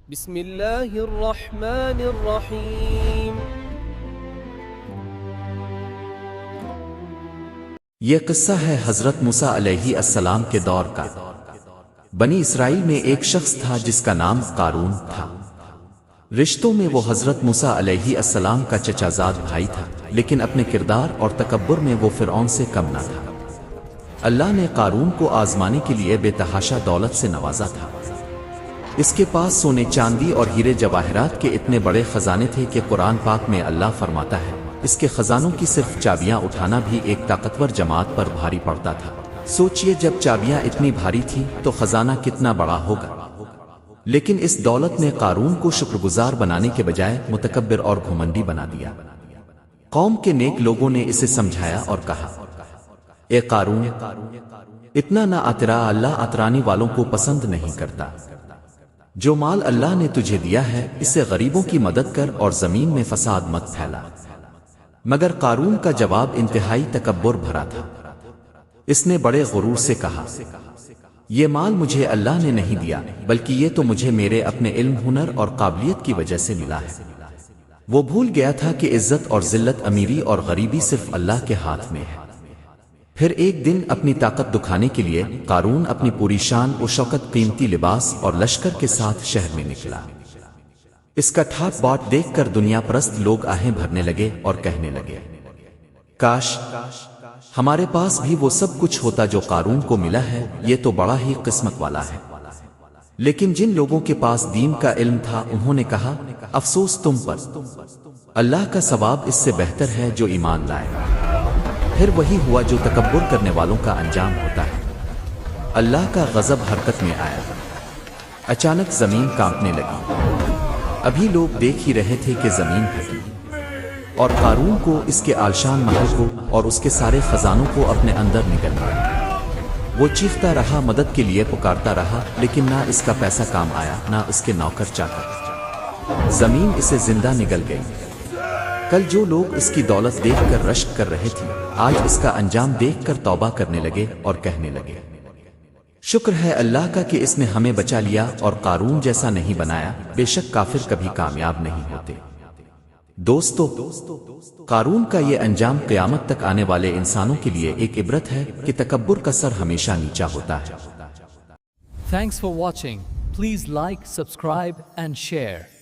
بسم اللہ الرحمن الرحیم۔ یہ قصہ ہے حضرت موسیٰ علیہ السلام کے دور کا۔ بنی اسرائیل میں ایک شخص تھا جس کا نام قارون تھا۔ رشتوں میں وہ حضرت موسیٰ علیہ السلام کا چچا زاد بھائی تھا، لیکن اپنے کردار اور تکبر میں وہ فرعون سے کم نہ تھا۔ اللہ نے قارون کو آزمانے کے لیے بے تحاشا دولت سے نوازا تھا۔ اس کے پاس سونے چاندی اور ہیرے جواہرات کے اتنے بڑے خزانے تھے کہ قرآن پاک میں اللہ فرماتا ہے، اس کے خزانوں کی صرف چابیاں اٹھانا بھی ایک طاقتور جماعت پر بھاری پڑتا تھا۔ سوچئے جب چابیاں اتنی بھاری تھی تو خزانہ کتنا بڑا ہوگا۔ لیکن اس دولت نے قارون کو شکر گزار بنانے کے بجائے متکبر اور گھمنڈی بنا دیا۔ قوم کے نیک لوگوں نے اسے سمجھایا اور کہا، اے قارون، اتنا نہ اترا، اللہ اترانے والوں کو پسند نہیں کرتا۔ جو مال اللہ نے تجھے دیا ہے اسے غریبوں کی مدد کر اور زمین میں فساد مت پھیلا۔ مگر قارون کا جواب انتہائی تکبر بھرا تھا۔ اس نے بڑے غرور سے کہا، یہ مال مجھے اللہ نے نہیں دیا، بلکہ یہ تو مجھے میرے اپنے علم، ہنر اور قابلیت کی وجہ سے ملا ہے۔ وہ بھول گیا تھا کہ عزت اور ذلت، امیری اور غریبی صرف اللہ کے ہاتھ میں ہے۔ پھر ایک دن اپنی طاقت دکھانے کے لیے قارون اپنی پوری شان و شوکت، قیمتی لباس اور لشکر کے ساتھ شہر میں نکلا۔ اس کا ٹھاٹ باٹ دیکھ کر دنیا پرست لوگ آہیں بھرنے لگے اور کہنے لگے، کاش ہمارے پاس بھی وہ سب کچھ ہوتا جو قارون کو ملا ہے، یہ تو بڑا ہی قسمت والا ہے۔ لیکن جن لوگوں کے پاس دین کا علم تھا انہوں نے کہا، افسوس تم پر، اللہ کا ثواب اس سے بہتر ہے جو ایمان لائے۔ پھر وہی ہوا جو تکبر کرنے والوں کا انجام ہوتا ہے۔ اللہ کا غضب حرکت میں آیا۔ اچانک زمین کانپنے لگی۔ ابھی لوگ دیکھ ہی رہے تھے کہ زمین ہلی، اور قارون کو، اس کے عالیشان محل کو اور اس کے سارے خزانوں کو اپنے اندر نگل گیا۔ وہ چیختا رہا، مدد کے لیے پکارتا رہا، لیکن نہ اس کا پیسہ کام آیا، نہ اس کے نوکر چاکر۔ زمین اسے زندہ نگل گئی۔ کل جو لوگ اس کی دولت دیکھ کر رشک کر رہے تھے، آج اس کا انجام دیکھ کر توبہ کرنے لگے اور کہنے لگے، شکر ہے اللہ کا کہ اس نے ہمیں بچا لیا اور قارون جیسا نہیں بنایا، بے شک کافر کبھی کامیاب نہیں ہوتے۔ دوستو، قارون کا یہ انجام قیامت تک آنے والے انسانوں کے لیے ایک عبرت ہے کہ تکبر کا سر ہمیشہ نیچا ہوتا ہے۔ Thanks for watching. Please like, subscribe and share.